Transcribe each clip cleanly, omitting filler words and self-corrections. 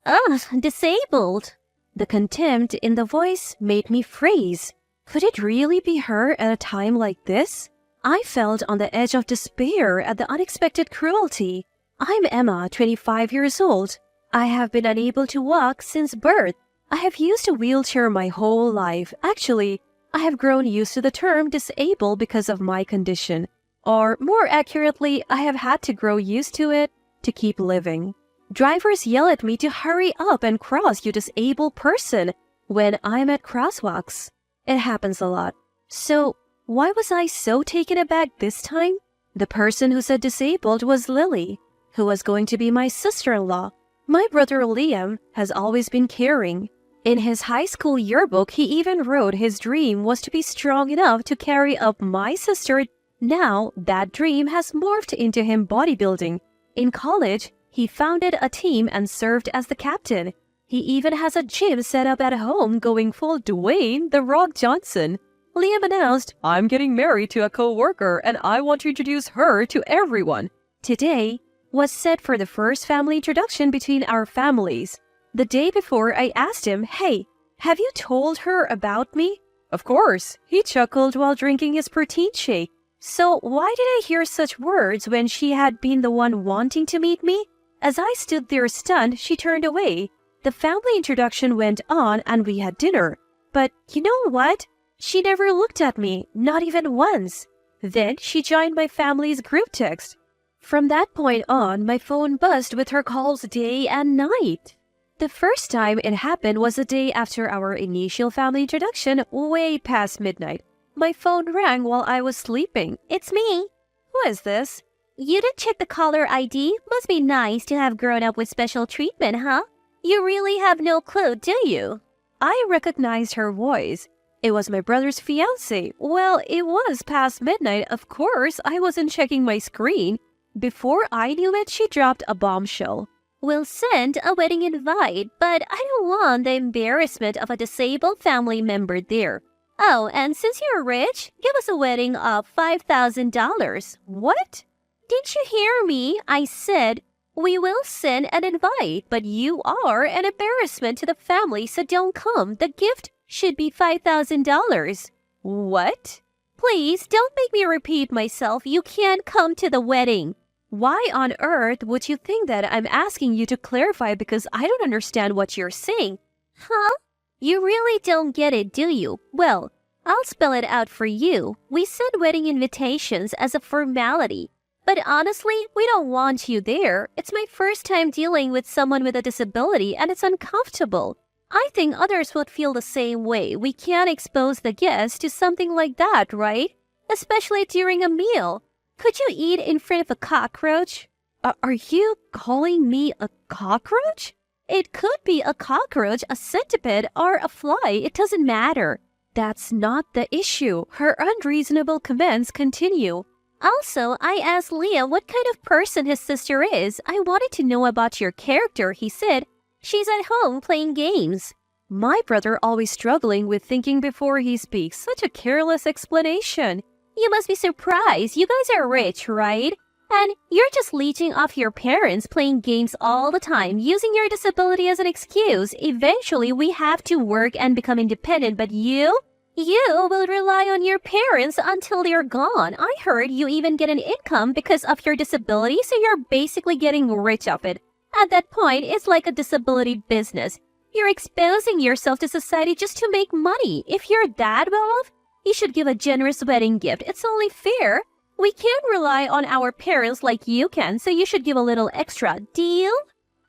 Ugh, disabled. The contempt in the voice made me freeze. Could it really be her at a time like this? I felt on the edge of despair at the unexpected cruelty. I'm Emma, 25 years old. I have been unable to walk since birth. I have used a wheelchair my whole life. Actually, I have grown used to the term disabled because of my condition. Or more accurately, I have had to grow used to it to keep living. Drivers yell at me to hurry up and cross, you disabled person, when I'm at crosswalks. It happens a lot. So, why was I so taken aback this time? The person who said disabled was Lily, who was going to be my sister-in-law. My brother Liam has always been caring. In his high school yearbook, he even wrote his dream was to be strong enough to carry up my sister. Now, that dream has morphed into him bodybuilding. In college, he founded a team and served as the captain. He even has a gym set up at home going full Dwayne "The Rock" Johnson. Liam announced, "I'm getting married to a co-worker and I want to introduce her to everyone." Today was set for the first family introduction between our families. The day before, I asked him, "Hey, have you told her about me?" "Of course," he chuckled while drinking his protein shake. So why did I hear such words when she had been the one wanting to meet me? As I stood there stunned, she turned away. The family introduction went on and we had dinner. But you know what? She never looked at me, not even once. Then she joined my family's group text. From that point on, my phone buzzed with her calls day and night. The first time it happened was the day after our initial family introduction, way past midnight. My phone rang while I was sleeping. "It's me." "Who is this?" "You didn't check the caller ID? Must be nice to have grown up with special treatment, huh? You really have no clue, do you?" I recognized her voice. It was my brother's fiancée. Well, it was past midnight. Of course, I wasn't checking my screen. Before I knew it, she dropped a bombshell. "We'll send a wedding invite, but I don't want the embarrassment of a disabled family member there. Oh, and since you're rich, give us a wedding of $5,000. "What? Didn't you hear me? I said, we will send an invite, but you are an embarrassment to the family, so don't come. The gift should be $5,000. "What? Please, don't make me repeat myself. You can't come to the wedding. Why on earth would you think that I'm asking you to clarify because I don't understand what you're saying? Huh? You really don't get it, do you? Well, I'll spell it out for you. We send wedding invitations as a formality. But honestly, we don't want you there. It's my first time dealing with someone with a disability and it's uncomfortable. I think others would feel the same way. We can't expose the guests to something like that, right? Especially during a meal. Could you eat in front of a cockroach?" Are you calling me a cockroach?" "It could be a cockroach, a centipede, or a fly. It doesn't matter." That's not the issue. Her unreasonable comments continue. "Also, I asked Liam what kind of person his sister is. I wanted to know about your character," he said. "She's at home playing games." My brother always struggling with thinking before he speaks. Such a careless explanation. "You must be surprised. You guys are rich, right? And you're just leeching off your parents playing games all the time, using your disability as an excuse. Eventually, we have to work and become independent, but you will rely on your parents until they're gone. I heard you even get an income because of your disability, so you're basically getting rich off it. At that point, it's like a disability business. You're exposing yourself to society just to make money. If you're that well off, you should give a generous wedding gift. It's only fair. We can't rely on our parents like you can, so you should give a little extra. Deal?"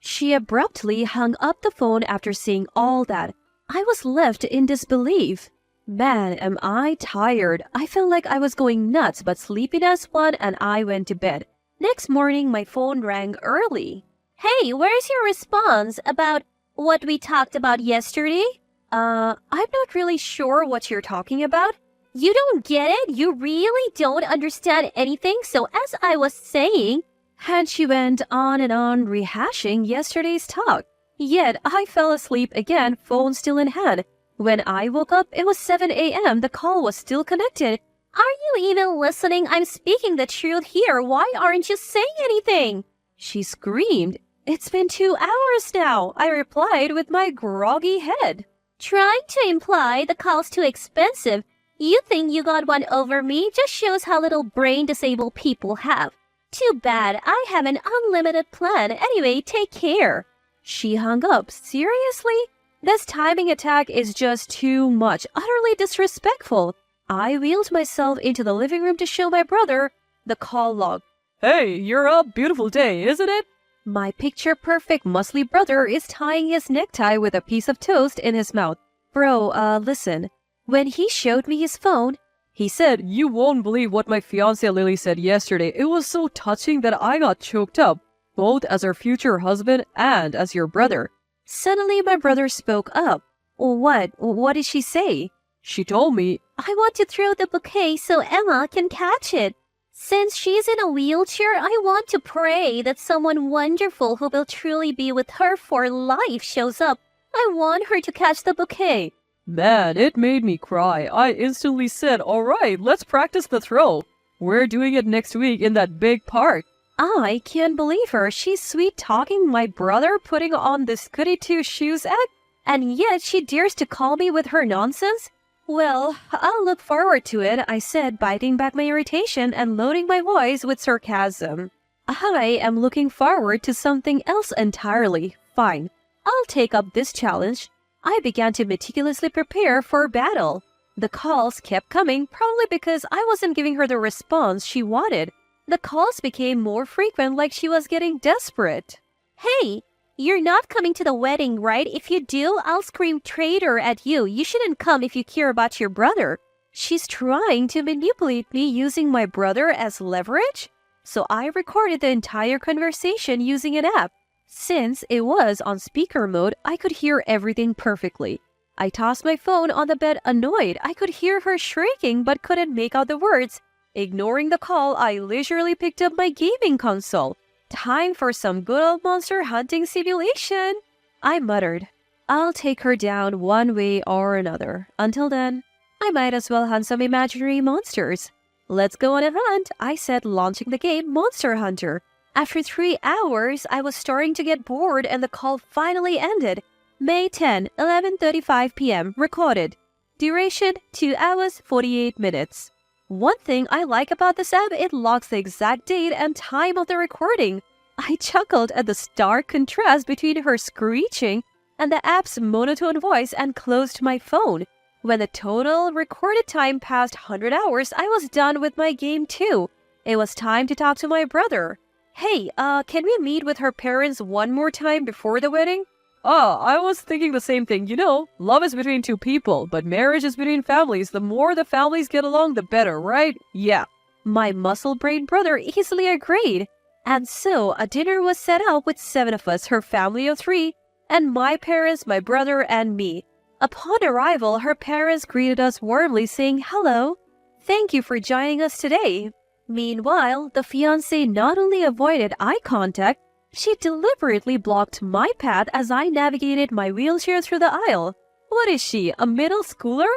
She abruptly hung up the phone after seeing all that. I was left in disbelief. Man, am I tired. I felt like I was going nuts, but sleepiness won and I went to bed. Next morning, my phone rang early. "Hey, where's your response about what we talked about yesterday?" I'm not really sure what you're talking about." "You don't get it? You really don't understand anything? So as I was saying..." And she went on and on rehashing yesterday's talk. Yet I fell asleep again, phone still in hand. When I woke up, it was 7 a.m. The call was still connected. "Are you even listening? I'm speaking the truth here. Why aren't you saying anything?" She screamed. It's been 2 hours now, I replied with my groggy head. Trying to imply the call's too expensive. You think you got one over me just shows how little brain disabled people have. Too bad, I have an unlimited plan. Anyway, take care. She hung up. Seriously? This timing attack is just too much, utterly disrespectful. I wheeled myself into the living room to show my brother the call log. Hey, you're a beautiful day, isn't it? My picture-perfect muscly brother is tying his necktie with a piece of toast in his mouth. Bro, listen. When he showed me his phone, he said, "You won't believe what my fiancée Lily said yesterday. It was so touching that I got choked up, both as her future husband and as your brother." Suddenly, my brother spoke up. What? What did she say? She told me, I want to throw the bouquet so Emma can catch it. Since she's in a wheelchair, I want to pray that someone wonderful who will truly be with her for life shows up. I want her to catch the bouquet. Man, it made me cry. I instantly said, all right, let's practice the throw. We're doing it next week in that big park. I can't believe her. She's sweet-talking my brother, putting on this goody-two-shoes act, and yet she dares to call me with her nonsense? Well, I'll look forward to it, I said, biting back my irritation and loading my voice with sarcasm. I am looking forward to something else entirely. Fine, I'll take up this challenge. I began to meticulously prepare for battle. The calls kept coming, probably because I wasn't giving her the response she wanted. The calls became more frequent, like she was getting desperate. Hey! You're not coming to the wedding, right? If you do, I'll scream traitor at you. You shouldn't come if you care about your brother. She's trying to manipulate me using my brother as leverage? So I recorded the entire conversation using an app. Since it was on speaker mode, I could hear everything perfectly. I tossed my phone on the bed annoyed. I could hear her shrieking but couldn't make out the words. Ignoring the call, I leisurely picked up my gaming console. Time for some good old monster hunting simulation. I muttered, I'll take her down one way or another. Until then, I might as well hunt some imaginary monsters. Let's go on a hunt, I said, launching the game Monster Hunter. After 3 hours, I was starting to get bored and the call finally ended. May 10, 11:35 p.m. Recorded. Duration 2 hours 48 minutes. One thing I like about this app, it logs the exact date and time of the recording. I chuckled at the stark contrast between her screeching and the app's monotone voice and closed my phone. When the total recorded time passed 100 hours, I was done with my game too. It was time to talk to my brother. Hey, can we meet with her parents one more time before the wedding? Oh, I was thinking the same thing. You know, love is between two people, but marriage is between families. The more the families get along, the better, right? Yeah. My muscle-brained brother easily agreed. And so, a dinner was set up with 7 of us, her family of 3, and my parents, my brother, and me. Upon arrival, her parents greeted us warmly, saying, "Hello. Thank you for joining us today." Meanwhile, the fiancé not only avoided eye contact, she deliberately blocked my path as I navigated my wheelchair through the aisle. What is she, a middle schooler?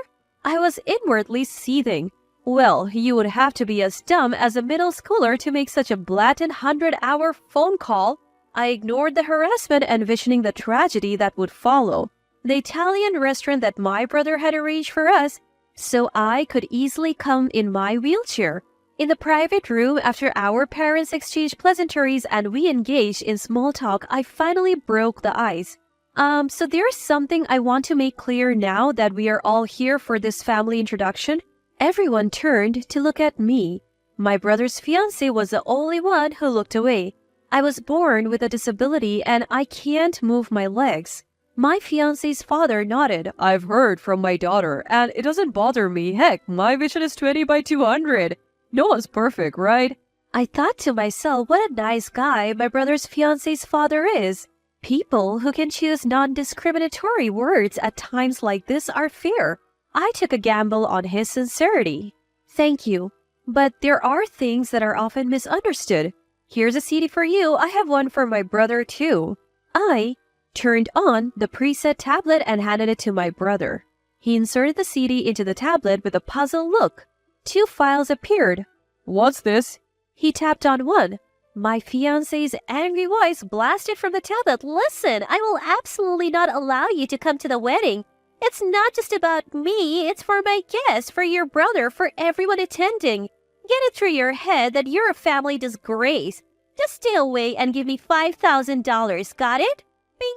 I was inwardly seething. Well, you would have to be as dumb as a middle schooler to make such a blatant 100-hour phone call. I ignored the harassment, envisioning the tragedy that would follow. The Italian restaurant that my brother had arranged for us, so I could easily come in my wheelchair. In the private room, after our parents exchanged pleasantries and we engaged in small talk, I finally broke the ice. So there's something I want to make clear now that we are all here for this family introduction. Everyone turned to look at me. My brother's fiancé was the only one who looked away. I was born with a disability and I can't move my legs. My fiancé's father nodded. I've heard from my daughter, and it doesn't bother me. Heck, my vision is 20 by 200. No one's perfect, right? I thought to myself, what a nice guy my brother's fiancé's father is. People who can choose non-discriminatory words at times like this are fair. I took a gamble on his sincerity. Thank you. But there are things that are often misunderstood. Here's a CD for you. I have one for my brother too. I turned on the preset tablet and handed it to my brother. He inserted the CD into the tablet with a puzzled look. 2 files appeared. What's this? He tapped on one. My fiancé's angry voice blasted from the tablet. Listen, I will absolutely not allow you to come to the wedding. It's not just about me, it's for my guests, for your brother, for everyone attending. Get it through your head that you're a family disgrace. Just stay away and give me $5,000, got it? Bing!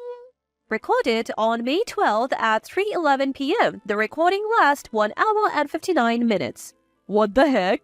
Recorded on May 12th at 3:11 p.m. The recording lasts 1 hour and 59 minutes. What the heck?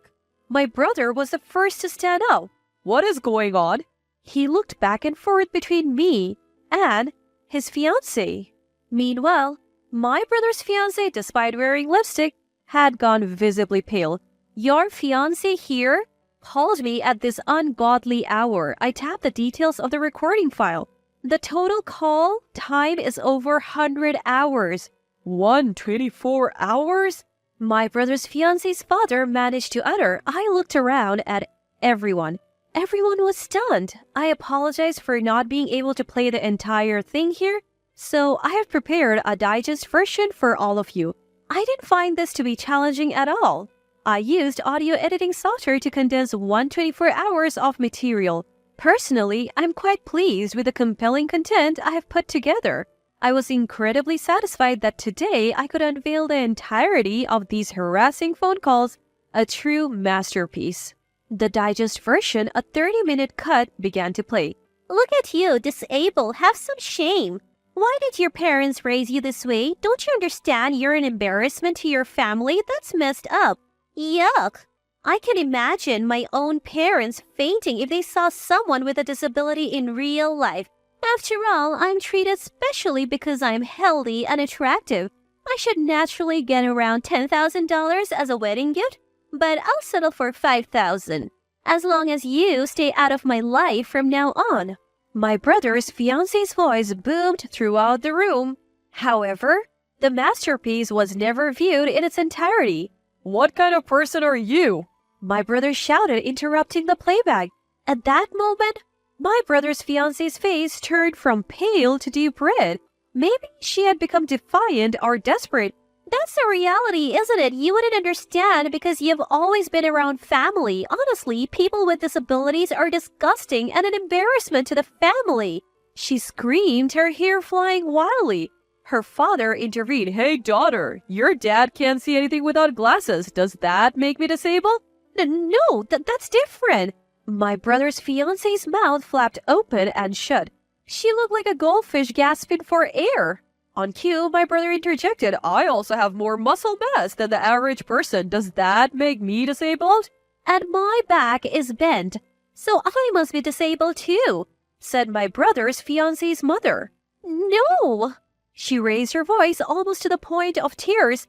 My brother was the first to stand up. What is going on? He looked back and forth between me and his fiancée. Meanwhile, my brother's fiancée, despite wearing lipstick, had gone visibly pale. Your fiancé here called me at this ungodly hour. I tapped the details of the recording file. The total call time is over 100 hours. 124 hours? My brother's fiancé's father managed to utter. I looked around at everyone. Everyone was stunned. I apologize for not being able to play the entire thing here, so I have prepared a digest version for all of you. I didn't find this to be challenging at all. I used audio editing software to condense 124 hours of material. Personally, I'm quite pleased with the compelling content I have put together. I was incredibly satisfied that today I could unveil the entirety of these harassing phone calls, a true masterpiece. The digest version, a 30-minute cut, began to play. Look at you, disabled. Have some shame. Why did your parents raise you this way? Don't you understand you're an embarrassment to your family? That's messed up. Yuck. I can imagine my own parents fainting if they saw someone with a disability in real life. After all, I'm treated specially because I'm healthy and attractive. I should naturally get around $10,000 as a wedding gift, but I'll settle for $5,000, as long as you stay out of my life from now on. My brother's fiancé's voice boomed throughout the room. However, the masterpiece was never viewed in its entirety. What kind of person are you? My brother shouted, interrupting the playback. At that moment, my brother's fiancé's face turned from pale to deep red. Maybe she had become defiant or desperate. That's the reality, isn't it? You wouldn't understand because you've always been around family. Honestly, people with disabilities are disgusting and an embarrassment to the family. She screamed, her hair flying wildly. Her father intervened. Hey, daughter, your dad can't see anything without glasses. Does that make me disabled? No, that's different. My brother's fiancé's mouth flapped open and shut. She looked like a goldfish gasping for air. On cue, my brother interjected. I also have more muscle mass than the average person. Does that make me disabled? And my back is bent, so I must be disabled too, said my brother's fiancé's mother. No! She raised her voice almost to the point of tears.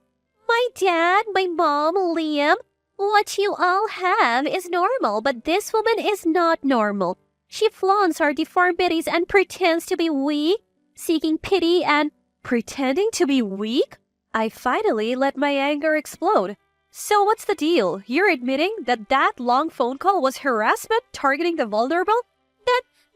My dad, my mom, Liam, what you all have is normal, but this woman is not normal. She flaunts our deformities and pretends to be weak, seeking pity and pretending to be weak? I finally let my anger explode. So what's the deal? You're admitting that long phone call was harassment targeting the vulnerable?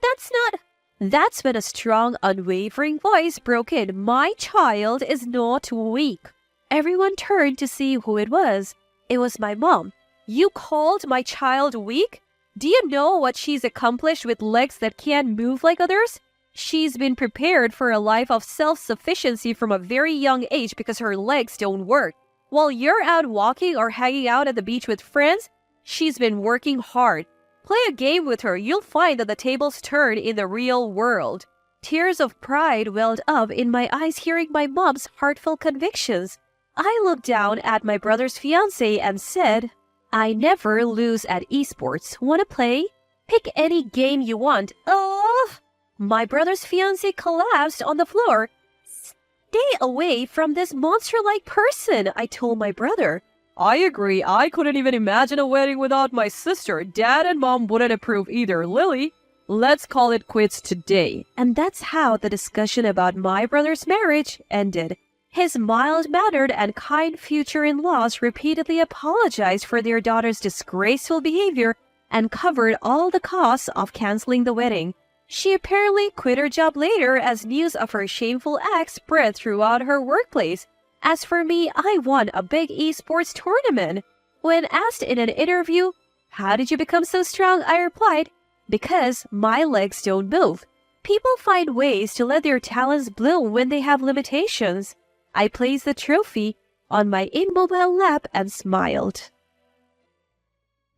That's not... That's when a strong, unwavering voice broke in. My child is not weak. Everyone turned to see who it was. It was my mom. You called my child weak? Do you know what she's accomplished with legs that can't move like others? She's been prepared for a life of self-sufficiency from a very young age because her legs don't work. While you're out walking or hanging out at the beach with friends, she's been working hard. Play a game with her, you'll find that the tables turn in the real world. Tears of pride welled up in my eyes hearing my mom's heartfelt convictions. I looked down at my brother's fiancé and said, I never lose at esports. Wanna play? Pick any game you want. Oh! My brother's fiancé collapsed on the floor. Stay away from this monster-like person, I told my brother. I agree. I couldn't even imagine a wedding without my sister. Dad and Mom wouldn't approve either. Lily, let's call it quits today. And that's how the discussion about my brother's marriage ended. His mild-mannered and kind future in-laws repeatedly apologized for their daughter's disgraceful behavior and covered all the costs of canceling the wedding. She apparently quit her job later as news of her shameful act spread throughout her workplace. As for me, I won a big esports tournament. When asked in an interview, how did you become so strong, I replied, Because my legs don't move. People find ways to let their talents bloom when they have limitations. I placed the trophy on my immobile lap and smiled.